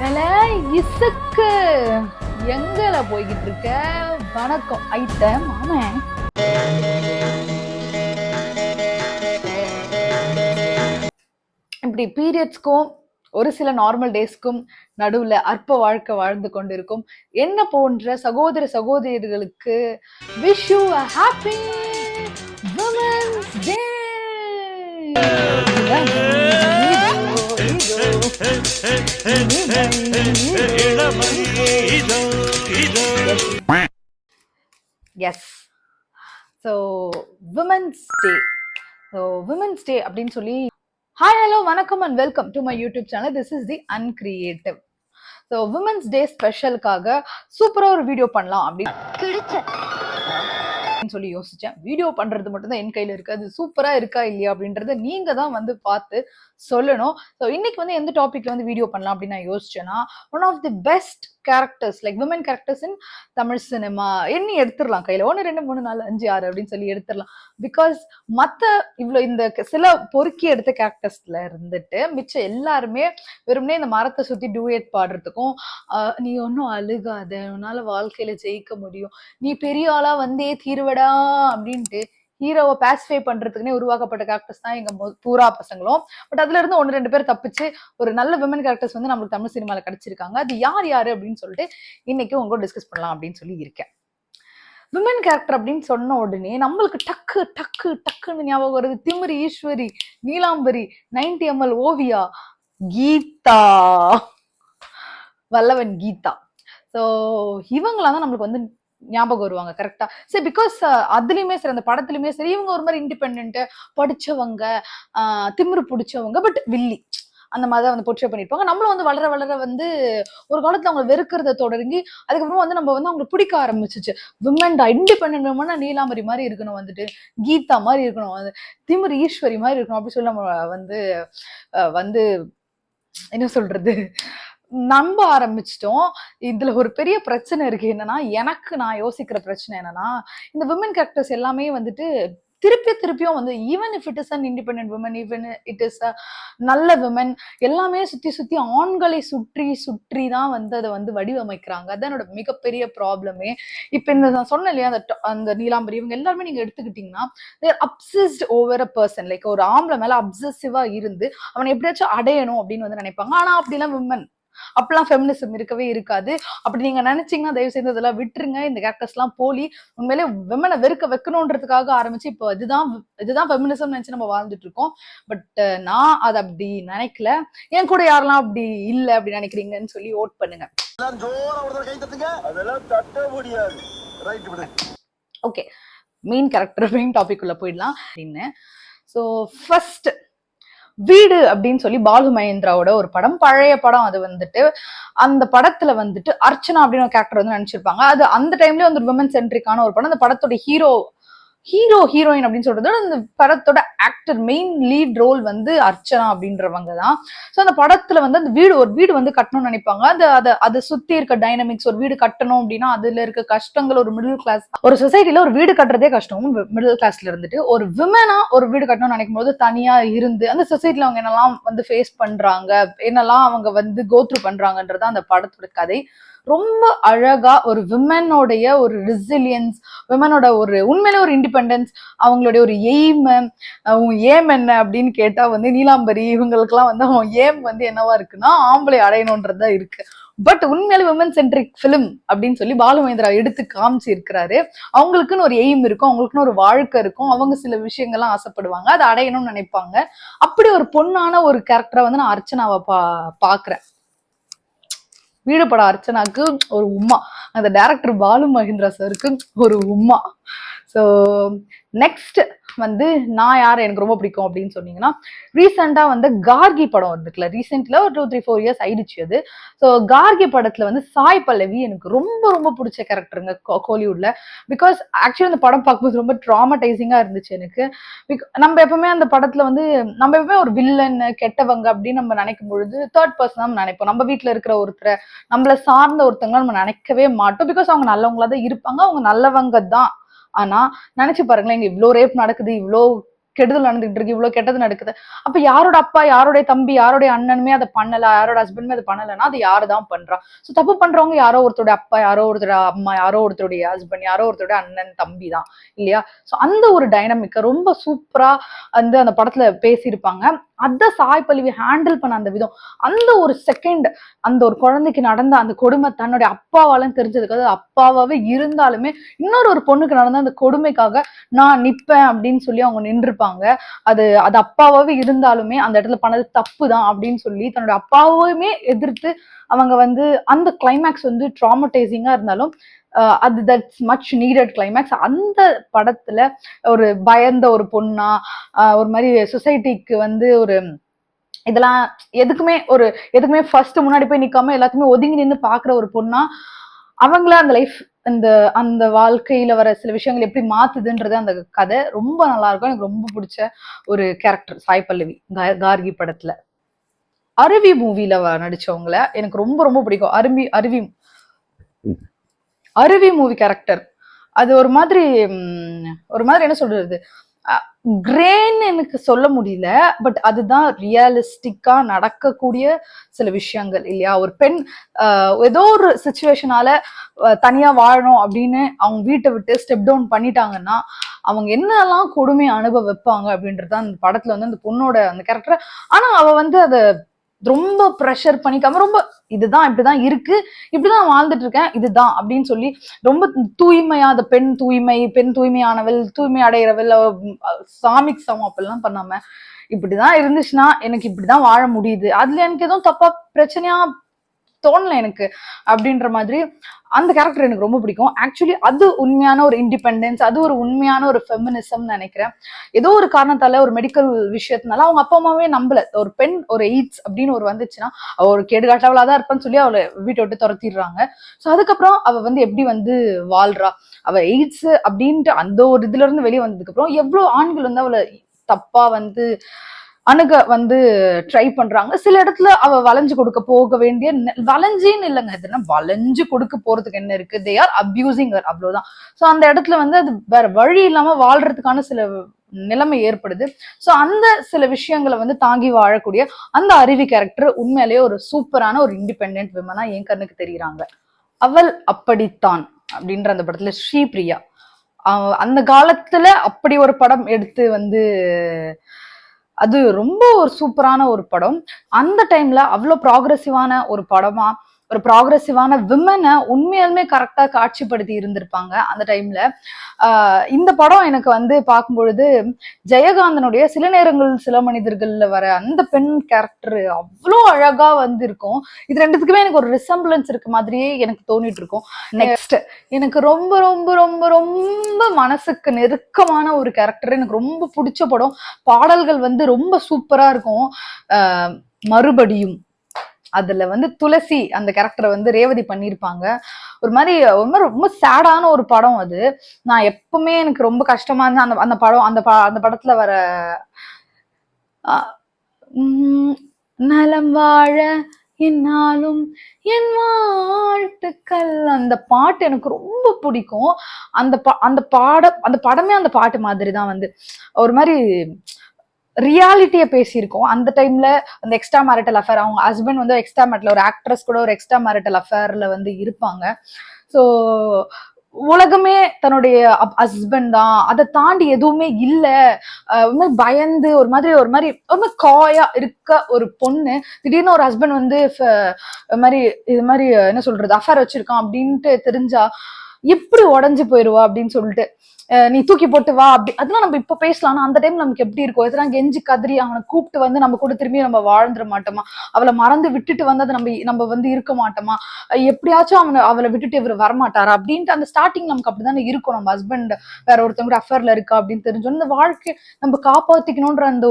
ஏலே இசுக்கு எங்கல போய்கிட்டு இருக்க? வணக்கம் ஐட்டம் மாமே. இப்படி பீரியட்ஸ்க்கும் ஒரு சில நார்மல் டேஸ்க்கும் நடுவுல அற்ப வாழ்க்கை வாழ்ந்து கொண்டிருக்கும் என்ன போன்ற சகோதர சகோதரிகளுக்கு wish you a happy women's day. Yes, so women's day. So women's day அப்படின்னு சொல்லி ஹாய் ஹலோ வணக்கம் and welcome to my YouTube channel. This is the uncreative. So women's day ஸ்பெஷலுக்காக சூப்பராக ஒரு வீடியோ பண்ணலாம் அப்படின்னு சொல்லி யோசிச்சேன். வீடியோ பண்றது மட்டும் தான் என் கையில இருக்கு, அது சூப்பரா இருக்கா இல்லையா அப்படின்றத நீங்க தான் வந்து பார்த்து சொல்லணும். ஸோ இன்னைக்கு வந்து எந்த டாபிக்ல வந்து வீடியோ பண்ணலாம் அப்படின்னு நான் யோசிச்சேன்னா, one of the best characters like women characters in Tamil cinema எண்ணி எடுத்துடலாம் கையில. 1 2 3 4 5 6 அப்படின்னு சொல்லி எடுத்துடலாம். பிகாஸ் மத்த இவ்வளவு இந்த சில பொறுக்கி எடுத்த கேரக்டர்ஸ்ல இருந்துட்டு மிச்சம் எல்லாருமே வெறுமனே இந்த மரத்தை சுத்தி டூயட் பாடுறதுக்கும் நீ ஒன்னும் அழுகாத, உன்னால வாழ்க்கையில ஜெயிக்க முடியும், நீ பெரிய ஆளா வந்தே தீர்வடா அப்படின்ட்டு ஹீரோவை பாசிஃபை பண்றதுக்குன்னே உருவாக்கப்பட்ட கேரக்டர்ஸ் தான் எங்க பூரா பசங்களும். பட் அதுல இருந்து 1 2 பேர் தப்பிச்சு ஒரு நல்ல விமன் கேரக்டர்ஸ் வந்து நம்மளுக்கு தமிழ் சினிமால கிடைச்சிருக்காங்க. அது யார் யாரு அப்படின்னு சொல்லிட்டு இன்னைக்கு உங்க டிஸ்கஸ் பண்ணலாம் அப்படின்னு சொல்லி இருக்கேன். விமன் கேரக்டர் அப்படின்னு சொன்ன உடனே நம்மளுக்கு டக்கு டக்கு டக்குன்னு ஞாபகம் வருது திமிரி ஈஸ்வரி, நீலாம்பரி, 90 ml ஓவியா, கீதா, வல்லவன் கீதா. ஸோ இவங்களாம் தான் நம்மளுக்கு வந்து ஞாபகம் வருவாங்க கரெக்டா. சரி, பிகாஸ் அதுலயுமே சரி அந்த படத்துலயுமே சரி இவங்க ஒரு மாதிரி இண்டிபெண்ட், படிச்சவங்க, திமிரு பிடிச்சவங்க, பட் வில்லி அந்த மாதிரிதான் வந்து போர்ட்ரே பண்ணிருப்பாங்க. நம்மளும் வந்து வளர வளர வந்து ஒரு காலத்துல அவங்க வெறுக்கிறத தொடங்கி அதுக்கப்புறம் வந்து நம்ம வந்து அவங்களுக்கு பிடிக்க ஆரம்பிச்சிச்சு. விமன்டா, இண்டிபெண்ட் விமனா நீலாம்பரி மாதிரி இருக்கணும், வந்துட்டு கீதா மாதிரி இருக்கணும், வந்து திமிரு ஈஸ்வரி மாதிரி இருக்கணும் அப்படி சொல்லி நம்ம வந்து வந்து என்ன சொல்றது நம்ப ஆரம்பிச்சிட்டோம். இதுல ஒரு பெரிய பிரச்சனை இருக்கு. என்னன்னா, நான் யோசிக்கிற பிரச்சனை என்னன்னா, இந்த விமன் கேரக்டர்ஸ் எல்லாமே வந்துட்டு திருப்பியும் வந்து even if it is an independent women, even it is a நல்ல விமன், எல்லாமே சுத்தி ஆண்களை சுற்றி தான் வந்து அதை வந்து வடிவமைக்கிறாங்க. அதான் என்னோட மிகப்பெரிய ப்ராப்ளமே. இப்ப இந்த நான் சொன்னேன் இல்லையா, அந்த நீலாம்பரி இவங்க எல்லாருமே நீங்க எடுத்துக்கிட்டீங்கன்னா they're obsessed over a person. Like ஒரு ஆம்பளை மேல அப்சசிவா இருந்து அவனை எப்படியாச்சும் அடையணும் அப்படின்னு வந்து நினைப்பாங்க. ஆனா அப்படிலாம் விமன் அப்பெல்லாம் ஃபெமினிசம் இருக்கவே இருக்காது. அப்படி நீங்க நினைச்சீங்கன்னா தயவு செய்து இதெல்லாம் விட்டுருங்க. இந்த கேரக்டர்ஸ் எல்லாம் போலி. உண்மையிலே விமனை வெறுக்க வைக்கணும்ன்றதுக்காக ஆரம்பிச்சு இப்போ இதுதான் ஃபெமினிசம் நினைச்சு நம்ம வாழ்ந்துட்டு இருக்கோம். பட் நான் அதை அப்படி நினைக்கல. என் கூட யாரெல்லாம் அப்படி இல்லை அப்படி நினைக்கிறீங்கன்னு சொல்லி ஓட் பண்ணுங்க. Okay, main character main topic உள்ள போயிடலாம் அப்படின்னு. ஸோ ஃபர்ஸ்ட் வீடு அப்படின்னு சொல்லி பாலு மகேந்திராவோட ஒரு படம், பழைய படம். அது வந்துட்டு அந்த படத்துல வந்துட்டு அர்ச்சனா அப்படின்னு ஒரு கேரக்டர் வந்து நினைச்சிருப்பாங்க. அது அந்த டைம்ல வந்து விமன் சென்ட்ரிக்கான ஒரு படம். அந்த படத்தோட ஹீரோயின் அப்படின்னு சொல்றது அந்த படத்தோட ஆக்டர் மெயின் லீட் ரோல் வந்து அர்ச்சனா அப்படின்றவங்க தான். ஸோ அந்த படத்துல வந்து அந்த ஒரு வீடு வந்து கட்டணும்னு நினைப்பாங்க. அதை சுத்தி இருக்க டைனமிக்ஸ், ஒரு வீடு கட்டணும் அப்படின்னா அதுல இருக்க கஷ்டங்கள், ஒரு மிடில் கிளாஸ் ஒரு சொசைட்டில ஒரு வீடு கட்டுறதே கஷ்டம். மிடில் கிளாஸ்ல இருந்துட்டு ஒரு விமனா ஒரு வீடு கட்டணும்னு நினைக்கும் போது தனியா இருந்து அந்த சொசைட்டில அவங்க என்னெல்லாம் வந்து ஃபேஸ் பண்றாங்க, என்னெல்லாம் அவங்க வந்து கோத்ரூ பண்றாங்கன்றது அந்த படத்தோட கதை. ரொம்ப அழகா ஒரு விமனோடைய ஒரு ரெசிலியன்ஸ், விமனோட ஒரு உண்மையிலே ஒரு இண்டிபெண்டன்ஸ், அவங்களுடைய ஒரு எய்ம் என்ன அப்படின்னு கேட்டா வந்து நீலாம்பரி இவங்களுக்குலாம் வந்து அவங்க எய்ம் வந்து என்னவா இருக்குன்னா ஆம்பளை அடையணும்ன்றதுதான் இருக்கு. பட் உண்மையிலே விமன் சென்ட்ரிக் பிலிம் அப்படின்னு சொல்லி பாலு மகேந்திரா எடுத்து காமிச்சு இருக்கிறாரு. அவங்களுக்குன்னு ஒரு எய்ம் இருக்கும், அவங்களுக்குன்னு ஒரு வாழ்க்கை இருக்கும், அவங்க சில விஷயங்கள்லாம் ஆசைப்படுவாங்க, அதை அடையணும்னு நினைப்பாங்க. அப்படி ஒரு பொண்ணான ஒரு கேரக்டரை வந்து நான் அர்ச்சனாவை பாக்குறேன். வீடு பட அர்ச்சனாக்கு ஒரு உம்மா, அந்த டைரக்டர் பாலு மகேந்திரா சாருக்கு ஒரு உம்மா. ஸோ நெக்ஸ்ட் வந்து நான் யார் எனக்கு ரொம்ப பிடிக்கும் அப்படின்னு சொன்னீங்கன்னா, ரீசெண்டா வந்து கார்கி படம் வந்துருக்குல, ரீசெண்ட்ல ஒரு 2 3 4 இயர்ஸ் ஆயிடுச்சு அது. ஸோ கார்கி படத்துல வந்து சாய் பல்லவி எனக்கு ரொம்ப ரொம்ப பிடிச்ச கேரக்டருங்க கோலிவுட்ல. பிகாஸ் ஆக்சுவலி அந்த படம் பார்க்கும்போது ரொம்ப ட்ராமடைசிங்கா இருந்துச்சு எனக்கு. நம்ம எப்பவுமே அந்த படத்துல வந்து நம்ம எப்பவுமே ஒரு வில்லன் கெட்டவங்க அப்படின்னு நம்ம நினைக்கும் பொழுது தேர்ட் பர்சன் தான் நினைப்போம். நம்ம வீட்டுல இருக்கிற ஒருத்தரை, நம்மள சார்ந்த ஒருத்தவங்க நம்ம நினைக்கவே மாட்டோம். பிகாஸ் அவங்க நல்லவங்களா தான் இருப்பாங்க, அவங்க நல்லவங்க தான். ஆனா நினைச்சு பாருங்களேன், இங்க இவ்வளோ ரேப் நடக்குது, இவ்வளோ கெடுதல் நடந்துகிட்டு இருக்கு, இவ்வளவு கெட்டது நடக்குது. அப்ப யாரோட அப்பா, யாரோட தம்பி, யாரோட அண்ணனுமே அதை பண்ணல, யாரோட ஹஸ்பண்டுமே அதை பண்ணலன்னா அது யாருதான் பண்றா? சோ தப்பு பண்றவங்க யாரோ ஒருத்தருடைய அப்பா, யாரோ ஒருத்தரோட அம்மா, யாரோ ஒருத்தருடைய ஹஸ்பண்ட், யாரோ ஒருத்தருடைய அண்ணன் தம்பி தான் இல்லையா? சோ அந்த ஒரு டைனமிக்க ரொம்ப சூப்பரா வந்து அந்த படத்துல பேசியிருப்பாங்க. அத சாய் பல்லவி ஹேண்டில் பண்ண அந்த விதம், அந்த ஒரு செகண்ட் அந்த ஒரு குழந்தைக்கு நடந்த அந்த கொடுமை தன்னுடைய அப்பாவாலும் தெரிஞ்சதுக்கு, அது அப்பாவாவே இருந்தாலுமே இன்னொரு ஒரு பொண்ணுக்கு நடந்த அந்த கொடுமைக்காக நான் நிப்பேன் அப்படின்னு சொல்லி அவங்க நின்றுப்பாங்க. அது அது அப்பாவாவே இருந்தாலுமே அந்த இடத்துல பண்ணது தப்பு தான் அப்படின்னு சொல்லி தன்னோட அப்பாவையுமே எதிர்த்து அவங்க வந்து அந்த கிளைமேக்ஸ் வந்து ட்ராமடைசிங்கா இருந்தாலும் அது தட்ஸ் மச் நீடட் கிளைமேக்ஸ். அந்த படத்துல ஒரு பயந்த ஒரு பொண்ணா, ஒரு மாதிரி சொசைட்டிக்கு வந்து ஒரு இதெல்லாம் எதுக்குமே ஃபர்ஸ்ட் முன்னாடி போய் நிக்காம எல்லாத்துக்குமே ஒதுங்கி நின்று பாக்குற ஒரு பொண்ணா அவங்கள அந்த லைஃப் அந்த அந்த வாழ்க்கையில வர சில விஷயங்கள் எப்படி மாத்துதுன்றது அந்த கதை ரொம்ப நல்லா இருக்கும். எனக்கு ரொம்ப பிடிச்ச ஒரு கேரக்டர் சாய் பல்லவி கார்கி படத்துல. அருவி மூவில நடிச்சவங்கள எனக்கு ரொம்ப ரொம்ப பிடிக்கும். அருவி மூவி கேரக்டர் அது ஒரு மாதிரி என்ன சொல்றது, கிரேன்னு எனக்கு சொல்ல முடியல, பட் அதுதான் ரியலிஸ்டிக்கா நடக்கக்கூடிய சில விஷயங்கள் இல்லையா? ஒரு பெண் ஏதோ ஒரு சிச்சுவேஷனால தனியா வாழணும் அப்படின்னு அவங்க வீட்டை விட்டு ஸ்டெப் டவுன் பண்ணிட்டாங்கன்னா அவங்க என்னெல்லாம் கொடுமை அனுபவிப்பாங்க அப்படின்றது அந்த படத்துல வந்து அந்த பொண்ணோட அந்த கேரக்டர். ஆனா அவ வந்து அதை ரொம்ப ப்ரெஷர் பண்ணிக்காம ரொம்ப இதுதான் இப்படிதான் இருக்கு, இப்படிதான் வாழ்ந்துட்டு இருக்கேன் இதுதான் அப்படின்னு சொல்லி ரொம்ப தூய்மையா அந்த பெண் தூய்மையானவள், தூய்மை அடைகிறவள், சாமிக்கு சமம் அப்படிலாம் பண்ணாம இப்படிதான் இருந்துச்சுன்னா எனக்கு இப்படிதான் வாழ முடியுது, அதுல எனக்கு எதுவும் தப்பா பிரச்சனையா தோணல எனக்கு அப்படின்ற மாதிரி அந்த கேரக்டர் எனக்கு ரொம்ப பிடிக்கும். ஆக்சுவலி அது உண்மையான ஒரு இண்டிபெண்டன்ஸ், அது ஒரு உண்மையான ஒரு ஃபெமினிசம் நினைக்கிறேன். ஏதோ ஒரு காரணத்தால ஒரு மெடிக்கல் விஷயத்தினால அவங்க அப்பா அம்மாவே நம்பல, ஒரு பெண் ஒரு எய்ட்ஸ் அப்படின்னு ஒரு வந்துச்சுன்னா அவ ஒரு கேடுகாட்டவளா தான் இருப்பான்னு சொல்லி அவளை வீட்டை விட்டு துரத்திடுறாங்க. ஸோ அதுக்கப்புறம் அவ வந்து எப்படி வந்து வாழ்றா, அவ எய்ட்ஸ் அப்படின்ட்டு அந்த ஒரு இதுல இருந்து வெளியே வந்ததுக்கு அப்புறம் எவ்வளவு ஆண்கள் வந்து அவளை தப்பா வந்து அணுக வந்து ட்ரை பண்றாங்க. சில இடத்துல அவ வளைஞ்சு கொடுக்க போக வேண்டிய, வளைஞ்சின்னு இல்லைங்க, இதுனா வளைஞ்சு கொடுக்க போறதுக்கு என்ன இருக்கு, தே ஆர் அபியூசிங் ஹர், அவ்வளவுதான். சோ அந்த இடத்துல வந்து அது வேற வழி இல்லாம வாழ்றதுக்கான சில நிலைமை ஏற்படுது. சோ அந்த சில விஷயங்களை வந்து தாங்கி வாழக்கூடிய அந்த அருவி கேரக்டர் உண்மையிலேயே ஒரு சூப்பரான ஒரு இண்டிபெண்டன்ட் விமனா என் கண்ணுக்கு தெரியுறாங்க. அவள் அப்படித்தான் அப்படின்ற அந்த படத்துல ஸ்ரீபிரியா அந்த காலத்துல அப்படி ஒரு படம் எடுத்து வந்து அது ரொம்ப ஒரு சூப்பரான ஒரு படம். அந்த டைம்ல அவ்வளவு ப்ராக்ரெசிவான ஒரு படமா, ஒரு ப்ராக்ரெசிவான விமனை உண்மையாலுமே கரெக்டா காட்சிப்படுத்தி இருந்திருப்பாங்க அந்த டைம்ல. இந்த படம் எனக்கு வந்து பார்க்கும்பொழுது ஜெயகாந்தனுடைய சில நேரங்கள் சில மனிதர்கள்ல வர அந்த பெண் கேரக்டர் அவ்வளோ அழகா வந்து இருக்கும். இது ரெண்டுத்துக்குமே எனக்கு ஒரு ரிசம்பிளன்ஸ் இருக்கு மாதிரியே எனக்கு தோணிட்டு இருக்கும். நெக்ஸ்ட் எனக்கு ரொம்ப ரொம்ப ரொம்ப ரொம்ப மனசுக்கு நெருக்கமான ஒரு கேரக்டர், எனக்கு ரொம்ப பிடிச்ச படம், பாடல்கள் வந்து ரொம்ப சூப்பரா இருக்கும். மறுபடியும் அதுல வந்து துளசி அந்த கேரக்டரை வந்து ரேவதி பண்ணியிருப்பாங்க. ஒரு மாதிரி ரொம்ப சேடான ஒரு படம் அது. நான் எப்பவுமே எனக்கு ரொம்ப கஷ்டமா இருந்தேன் அந்த அந்த படம் அந்த படத்துல வர நலம் வாழ என்னாலும் என் வாழ்த்துக்கள் அந்த பாட்டு எனக்கு ரொம்ப பிடிக்கும். அந்த படமே அந்த பாட்டு மாதிரி தான் வந்து ஒரு மாதிரி ரியாலிட்டியை பேசியிருக்கோம். அந்த டைம்ல அந்த எக்ஸ்ட்ரா மேரிட்டல் அஃபேர், அவங்க ஹஸ்பண்ட் வந்து எக்ஸ்ட்ரா மேரிட்டல், ஒரு ஆக்ட்ரஸ் கூட ஒரு எக்ஸ்ட்ரா மேரிட்டல் அஃபேர்ல வந்து இருப்பாங்க. ஸோ உலகமே தன்னுடைய ஹஸ்பண்ட் தான், அதை தாண்டி எதுவுமே இல்லை, பயந்து ஒரு மாதிரி காயா இருக்க ஒரு பொண்ணு திடீர்னு ஒரு ஹஸ்பண்ட் வந்து இது மாதிரி என்ன சொல்றது அஃபேர் வச்சிருக்கான் அப்படின்ட்டு தெரிஞ்சா எப்படி உடஞ்சு போயிருவா அப்படின்னு சொல்லிட்டு நீ தூக்கி போட்டு வா அப்படி, அதெல்லாம் நம்ம இப்ப பேசலாம். அந்த டைம் நமக்கு எப்படி இருக்கும், எதெல்லாம் கெஞ்சி கதறி அவனை கூப்பிட்டு வந்து நம்ம கூட திரும்பி நம்ம வாழ்ந்துட மாட்டோமா, அவளை மறந்து விட்டுட்டு வந்து அதை நம்ம வந்து இருக்க மாட்டோமா, எப்படியாச்சும் அவளை விட்டுட்டு இவர் வரமாட்டாரா அப்படின்ட்டு அந்த ஸ்டார்டிங் நமக்கு அப்படிதானே இருக்கும். நம்ம ஹஸ்பண்ட் வேற ஒருத்தவங்க அஃபேர்ல இருக்கா அப்படின்னு தெரிஞ்சோம், இந்த வாழ்க்கை நம்ம காப்பாத்திக்கணும்ன்ற அந்த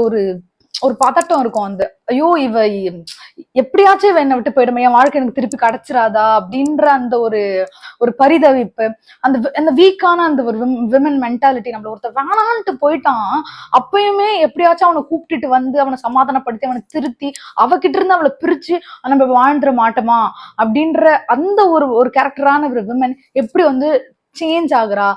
ஒரு பதட்டம் இருக்கும். அந்த ஐயோ இவ எப்படியாச்சும் என்னை விட்டு போயிடுமே, என் வாழ்க்கை எனக்கு திருப்பி கிடைச்சிராதா அப்படின்ற அந்த ஒரு பரிதவிப்பு, அந்த வீக்கான அந்த ஒரு விமன் மென்டாலிட்டி. நம்மள ஒருத்தர் வேணான்ட்டு போயிட்டான், அப்பயுமே எப்படியாச்சும் அவனை கூப்பிட்டுட்டு வந்து அவனை சமாதானப்படுத்தி அவனை திருத்தி அவகிட்ட இருந்து அவளை பிரிச்சு நம்ம வாழ்ந்துட மாட்டோமா அப்படின்ற அந்த ஒரு கேரக்டரான ஒரு விமன் எப்படி வந்து சேஞ்ச் ஆகுறா,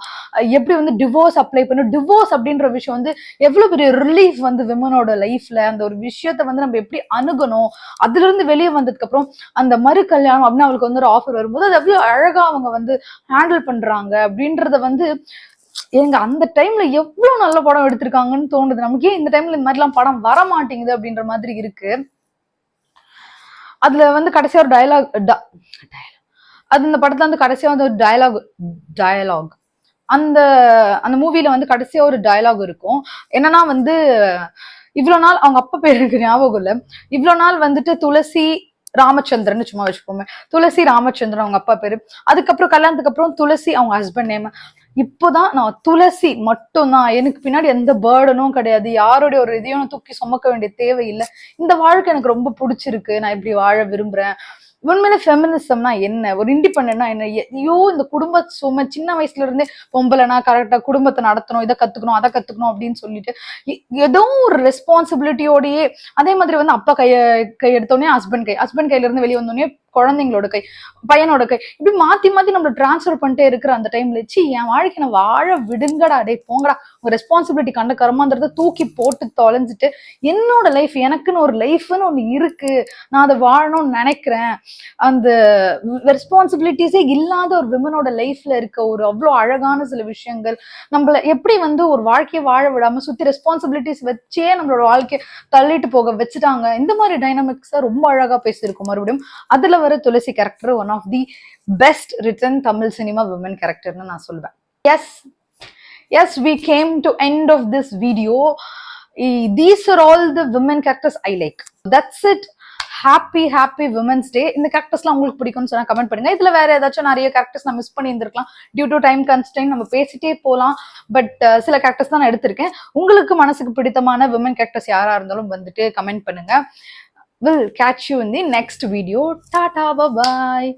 எப்படி வந்து டிவோர்ஸ் அப்ளை பண்ணும், டிவோர்ஸ் அப்படின்ற விஷயம் வந்து எவ்வளவு பெரிய ரிலீஃப் வந்து விமனோட லைஃப்ல, அந்த ஒரு விஷயத்த வந்து நம்ம எப்படி அணுகணும், அதுல இருந்து வெளியே வந்ததுக்கு அப்புறம் அந்த மறு கல்யாணம் அப்படின்னு அவளுக்கு வந்து ஒரு ஆஃபர் வரும்போது அது எவ்வளவு அழகா அவங்க வந்து ஹேண்டில் பண்றாங்க அப்படின்றத வந்து எங்க அந்த டைம்ல எவ்வளவு நல்ல படம் எடுத்திருக்காங்கன்னு தோணுது. நமக்கே இந்த டைம்ல இந்த மாதிரி எல்லாம் படம் வர மாட்டேங்குது அப்படின்ற மாதிரி இருக்கு. அதுல வந்து கடைசியா ஒரு அது இந்த படத்துல வந்து கடைசியா வந்து ஒரு டயலாக் அந்த அந்த மூவில வந்து கடைசியா ஒரு டயலாக் இருக்கும். என்னன்னா வந்து இவ்வளவு நாள் அவங்க அப்பா பேர் எனக்கு ஞாபகம் இல்ல, இவ்வளவு நாள் வந்துட்டு துளசி ராமச்சந்திரன் சும்மா வச்சுப்போமே, துளசி ராமச்சந்திரன் அவங்க அப்பா பேரு. அதுக்கப்புறம் கல்யாணத்துக்கு அப்புறம் துளசி அவங்க ஹஸ்பண்ட் நேம். இப்போதான் நான் துளசி மட்டும்தான், எனக்கு பின்னாடி எந்த பேர்டனும் கிடையாது, யாருடைய ஒரு இதையும் தூக்கி சுமக்க வேண்டிய தேவையில்லை, இந்த வாழ்க்கை எனக்கு ரொம்ப பிடிச்சிருக்கு, நான் இப்படி வாழ விரும்புறேன். உண்மையில ஃபெமினிசம்னா என்ன, ஒரு இண்டிபெண்டா என்ன, ஐயோ இந்த குடும்ப சுமை சின்ன வயசுல இருந்தே பொம்பளைனா கரெக்டா குடும்பத்தை நடத்தணும், இதை கத்துக்கணும் அதை கத்துக்கணும் அப்படின்னு சொல்லிட்டு ஏதோ ஒரு ரெஸ்பான்சிபிலிட்டியோடயே, அதே மாதிரி வந்து அப்பா கை எடுத்தோடனே ஹஸ்பண்ட் கையில இருந்து வெளியே வந்தோடனே குழந்தைங்களோட கை, பையனோட கை, இப்படி மாத்தி மாத்தி நம்ம டிரான்ஸ்ஃபர் பண்ணிட்டே இருக்கிற அந்த டைம்ல என் வாழ்க்கை நான் வாழ விடுங்கடா, டே போங்கடா, உங்க ரெஸ்பான்சிபிலிட்டி கண்ட கர்மான்றத தூக்கி போட்டு தொலைஞ்சிட்டு என்னோட லைஃப், எனக்குன்னு ஒரு லைஃப்னு ஒண்ணு இருக்கு, நான் அதை வாழணும்னு நினைக்கிறேன், அந்த ரெஸ்பான்சிபிலிட்டிஸே இல்லாத ஒரு விமனோட லைஃப்ல இருக்க ஒரு அவ்வளவு அழகான சில விஷயங்கள், நம்மள எப்படி வந்து ஒரு வாழ்க்கையை வாழ விடாம சுத்தி ரெஸ்பான்சிபிலிட்டிஸ் வச்சே நம்மளோட வாழ்க்கையை தள்ளிட்டு போக வச்சுட்டாங்க, இந்த மாதிரி டைனமிக்ஸ் ரொம்ப அழகா பேசியிருக்கும். மறுபடியும் அதுல வர Tulsi character one of the best written Tamil cinema women கேரக்டர்னு நான் சொல்லுவேன். Yes we came to end of this video. These are all the women characters I like. That's it. Happy women's day. இந்த கேரக்டர்ஸ்லாம் உங்களுக்கு பிடிக்கும்னு சொன்னா கமெண்ட் பண்ணுங்க. இதுல வேற ஏதாச்சும் நிறைய கேரக்டர்ஸ் நான் மிஸ் பண்ணி இருந்திருக்கலாம், டியூ டு டைம் கன்ஸ்ட்ரெயின் நம்ம பேசிட்டே போலாம், பட் சில கேரக்டர்ஸ் தான் நான் எடுத்திருக்கேன். உங்களுக்கு மனசுக்கு பிடித்தமான விமன் கேரக்டர்ஸ் யாரா இருந்தாலும் வந்துட்டு கமெண்ட் பண்ணுங்க. Will catch you in the next video. Tata, bye bye.